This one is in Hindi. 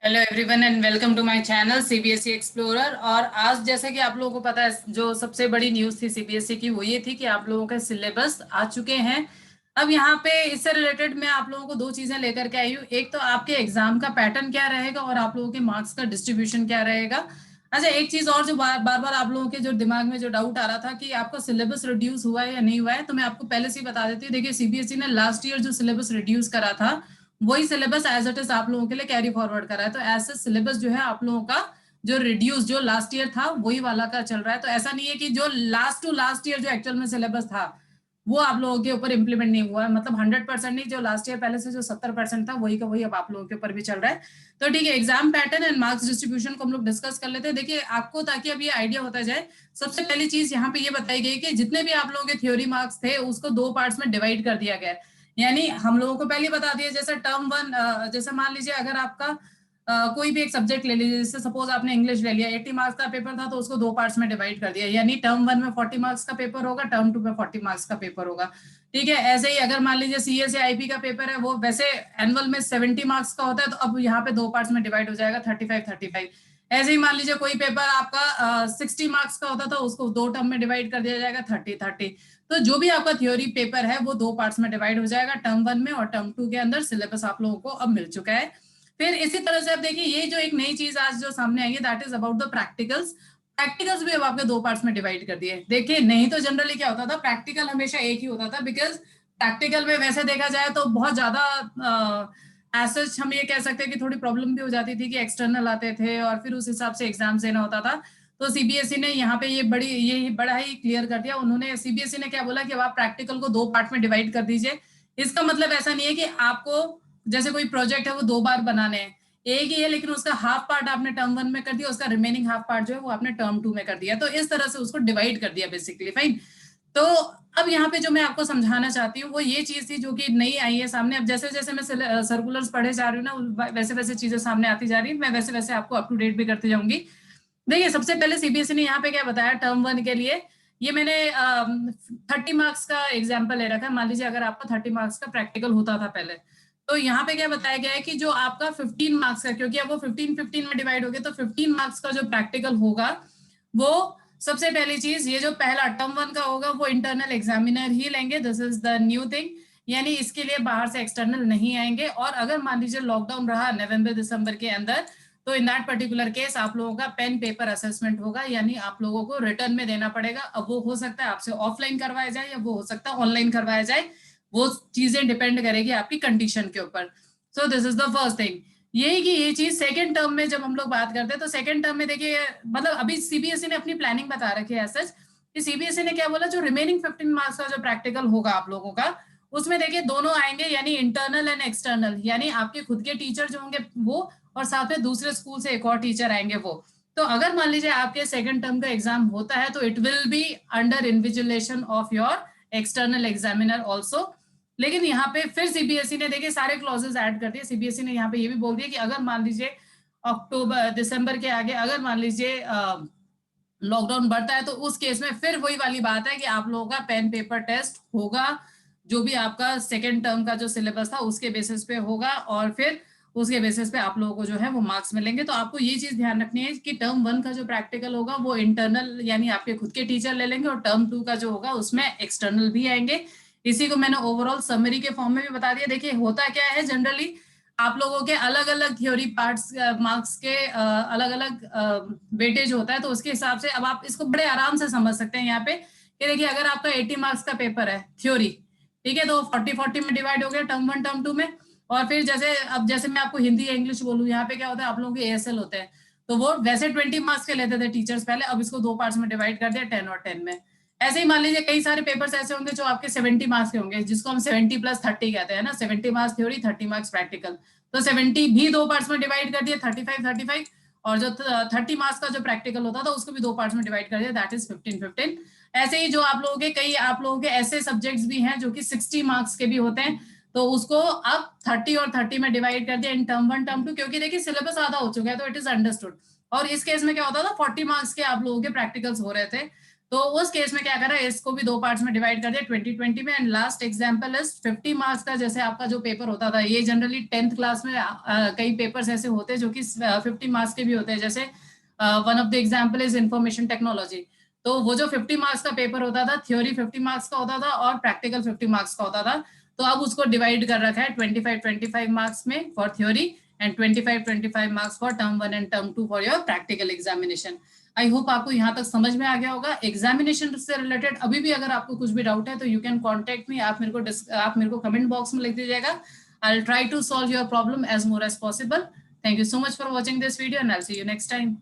Hello everyone and welcome to my channel CBSE explorer. और आज जैसे कि आप लोगों को पता है, जो सबसे बड़ी न्यूज़ थी सीबीएसई की वो ये थी कि आप लोगों के सिलेबस आ चुके हैं। अब यहाँ पे इससे रिलेटेड मैं आप लोगों को दो चीजें लेकर के आई हूँ। एक तो आपके एग्जाम का पैटर्न क्या रहेगा और आप लोगों के मार्क्स का डिस्ट्रीब्यूशन क्या रहेगा। अच्छा, एक चीज और जो बार बार आप लोगों के जो दिमाग में जो डाउट आ रहा था कि आपका सिलेबस रिड्यूस हुआ है या नहीं हुआ है, तो मैं आपको पहले से ही बता देती हूँ। देखिए, सीबीएसई ने लास्ट ईयर जो सिलेबस रिड्यूस करा था वही सिलेबस एज इट इज आप लोगों के लिए कैरी फॉरवर्ड करा है। तो ऐसे सिलेबस जो है आप लोगों का जो रिड्यूस जो लास्ट ईयर था वही वाला का चल रहा है। तो ऐसा नहीं है कि जो लास्ट टू लास्ट ईयर जो एक्चुअल में सिलेबस था वो आप लोगों के ऊपर इंप्लीमेंट नहीं हुआ है। मतलब 100% नहीं, जो लास्ट ईयर पहले से जो 70% था वही का वही अब आप लोगों के ऊपर भी चल रहा है। तो ठीक है, exam pattern and marks distribution को हम लोग डिस्कस कर लेते हैं। देखिए, आपको ताकि अब ये आइडिया होता जाए, सबसे पहली चीज यहाँ पे ये बताई गई कि जितने भी आप लोगों के थ्योरी मार्क्स थे उसको दो पार्ट्स में डिवाइड कर दिया गया है। यानी हम लोगों को पहले बता दिया, जैसे टर्म वन, जैसे मान लीजिए अगर आपका कोई भी एक सब्जेक्ट ले लीजिए, जैसे सपोज आपने इंग्लिश ले लिया, 80 मार्क्स का पेपर था तो उसको दो पार्ट्स में डिवाइड कर दिया। यानी टर्म वन में 40 मार्क्स का पेपर होगा, टर्म टू में 40 मार्क्स का पेपर होगा। ठीक है, ऐसे ही अगर मान लीजिए सीएस या आईपी का पेपर है, वो वैसे एनुअल में 70 मार्क्स का होता है, तो अब यहाँ पे दो पार्ट्स में डिवाइड हो जाएगा, 35-35। ऐसे ही मान लीजिए कोई पेपर आपका 60 मार्क्स का होता था, उसको दो टर्म में डिवाइड कर दिया जाएगा, 30-30। तो जो भी आपका थ्योरी पेपर है वो दो पार्ट्स में डिवाइड हो जाएगा, टर्म वन में और टर्म टू के अंदर सिलेबस आप लोगों को अब मिल चुका है। फिर इसी तरह से अब देखिए, ये जो एक नई चीज आज जो सामने आई है, that is about the practicals. Practicals भी अब आपके दो पार्ट्स में डिवाइड कर दिए। देखिए, नहीं तो जनरली क्या होता था, प्रैक्टिकल हमेशा एक ही होता था, बिकॉज प्रैक्टिकल में वैसे देखा जाए तो बहुत ज्यादा एज हम ये कह सकते हैं कि थोड़ी प्रॉब्लम भी हो जाती थी कि एक्सटर्नल आते थे और फिर उस हिसाब से एग्जाम देना होता था। तो सीबीएसई ने यहाँ पे ये बड़ा ही क्लियर कर दिया। उन्होंने सीबीएसई ने क्या बोला कि अब आप प्रैक्टिकल को दो पार्ट में डिवाइड कर दीजिए। इसका मतलब ऐसा नहीं है कि आपको जैसे कोई प्रोजेक्ट है वो दो बार बनाने हैं, एक ही है लेकिन उसका हाफ पार्ट आपने टर्म वन में कर दिया, उसका रिमेनिंग हाफ पार्ट जो है वो आपने टर्म टू में कर दिया। तो इस तरह से उसको डिवाइड कर दिया बेसिकली। फाइन। तो अब यहाँ पे जो मैं आपको समझाना चाहती हूँ वो ये चीज थी जो कि नई आई है सामने। अब जैसे जैसे मैं सर्कुलर्स पढ़े जा रही हूँ ना, वैसे वैसे चीजें सामने आती जा रही है, मैं वैसे वैसे आपको अप टू डेट भी करती जाऊंगी। देखिए, सबसे पहले सीबीएसई ने यहाँ पे क्या बताया टर्म वन के लिए। ये मैंने 30 मार्क्स का एग्जाम्पल ले रखा है। मान लीजिए अगर आपका 30 मार्क्स का प्रैक्टिकल होता था पहले, तो यहाँ पे क्या बताया गया है कि जो आपका 15 मार्क्स का, क्योंकि अब वो 15-15 में डिवाइड हो गया, तो 15 मार्क्स का जो प्रैक्टिकल होगा वो सबसे पहली चीज, ये जो पहला टर्म वन का होगा वो इंटरनल एग्जामिनर ही लेंगे। This is the new thing. यानी इसके लिए बाहर से एक्सटर्नल नहीं आएंगे। और अगर मान लीजिए लॉकडाउन रहा नवंबर दिसंबर के अंदर, तो इन दैट पर्टिकुलर केस आप लोगों का पेन पेपर असेसमेंट होगा, यानी आप लोगों को रिटर्न में देना पड़ेगा। अब वो हो सकता है आपसे ऑफलाइन करवाया जाए या वो हो सकता है ऑनलाइन करवाया जाए, वो चीजें डिपेंड करेगी आपकी कंडीशन के ऊपर। So this is the first thing. यही कि ये चीज सेकंड टर्म में जब हम लोग बात करते हैं, तो सेकंड टर्म में देखिए, मतलब अभी सीबीएसई ने अपनी प्लानिंग बता रखी है सच कि सीबीएसई ने क्या बोला, जो रिमेनिंग 15 मार्क्स का जो प्रैक्टिकल होगा आप लोगों का, उसमें देखिए दोनों आएंगे, यानी इंटरनल एंड एक्सटर्नल। यानी आपके खुद के टीचर जो होंगे वो, और साथ में दूसरे स्कूल से एक और टीचर आएंगे वो। तो अगर मान लीजिए आपके सेकंड टर्म का एग्जाम होता है, तो it will be under invigilation of your external examiner also. लेकिन यहाँ पे फिर सीबीएसई ने देखिए सारे क्लॉजेस ऐड कर दिए। सीबीएसई ने यहाँ पे ये भी बोल दिया कि अगर मान लीजिए अक्टूबर दिसंबर के आगे अगर मान लीजिए लॉकडाउन बढ़ता है, तो उस केस में फिर वही वाली बात है कि आप लोगों का पेन पेपर टेस्ट होगा, जो भी आपका सेकेंड टर्म का जो सिलेबस था उसके बेसिस पे होगा, और फिर उसके बेसिस पे आप लोगों को जो है वो मार्क्स मिलेंगे। तो आपको ये चीज ध्यान रखनी है कि टर्म वन का जो प्रैक्टिकल होगा वो इंटरनल यानी आपके खुद के टीचर ले लेंगे, और टर्म टू का जो होगा उसमें एक्सटर्नल भी आएंगे। इसी को मैंने ओवरऑल समरी के फॉर्म में भी बता दिया। देखिए, होता क्या है जनरली, आप लोगों के अलग अलग थ्योरी पार्ट्स मार्क्स के अलग अलग वेटेज होता है, तो उसके हिसाब से अब आप इसको बड़े आराम से समझ सकते हैं यहाँ पे कि देखिए, अगर आपका 80 मार्क्स का पेपर है थ्योरी, ठीक है, तो 40-40 में डिवाइड हो गया टर्म वन टर्म टू में। और फिर जैसे अब जैसे मैं आपको हिंदी या इंग्लिश बोलूँ, यहाँ पे क्या होता है, आप लोगों के एएसएल होते हैं, तो वो वैसे 20 मार्क्स के लेते थे टीचर्स पहले, अब इसको दो पार्ट्स में डिवाइड कर दिया, 10 और 10 में। ऐसे ही मान लीजिए कई सारे पेपर्स ऐसे होंगे जो आपके 70 मार्क्स के होंगे, जिसको हम 70+30 कहते हैं ना, 70 मार्क्स थ्योरी, 30 मार्क्स प्रैक्टिकल। तो 70 भी दो पार्ट्स में डिवाइड कर दिए, 35-35। और जो 30 मार्क्स का जो प्रैक्टिकल होता था उसको भी दो पार्ट्स में डिवाइड कर दिया, दैट इज 15-15। ऐसे ही जो आप लोगों के कई आप लोगों के ऐसे सब्जेक्ट्स भी हैं जो कि 60 मार्क्स के भी होते हैं, तो उसको अब 30 और 30 में डिवाइड कर दिया in term one term two, क्योंकि देखिए सिलेबस आधा हो चुका है, तो इट इज अंडरस्टूड। और इस केस में क्या होता था, 40 मार्क्स के आप लोगों के प्रैक्टिकल्स हो रहे थे। तो उस केस में क्या करा, इसको भी 2 पार्ट्स में डिवाइड कर दिया 2020 में। And last example is 50 marks का, जैसे आपका जो पेपर होता था, ये जनरली 10th क्लास में कई पेपर्स ऐसे होते हैं जो कि 50 मार्क्स के भी होते हैं। जैसे one of the example is information technology. तो वो जो 50 मार्क्स का पेपर होता था, थ्योरी 50 मार्क्स का होता था और प्रैक्टिकल 50 मार्क्स का होता था। तो अब उसको डिवाइड कर रखा है 25 मार्क्स में for theory and 25 marks for term 1 and term 2 for your practical examination. I hope आपको यहाँ तक समझ में आ गया होगा। एग्जामिनेशन से रिलेटेड अभी भी अगर आपको कुछ भी डाउट है तो यू कैन कॉन्टेक्ट मी। आप मेरे को कमेंट बॉक्स में लिख दीजिएगा। I will try to solve your problem as more as possible. Thank you so much for watching this video and I will see you next time.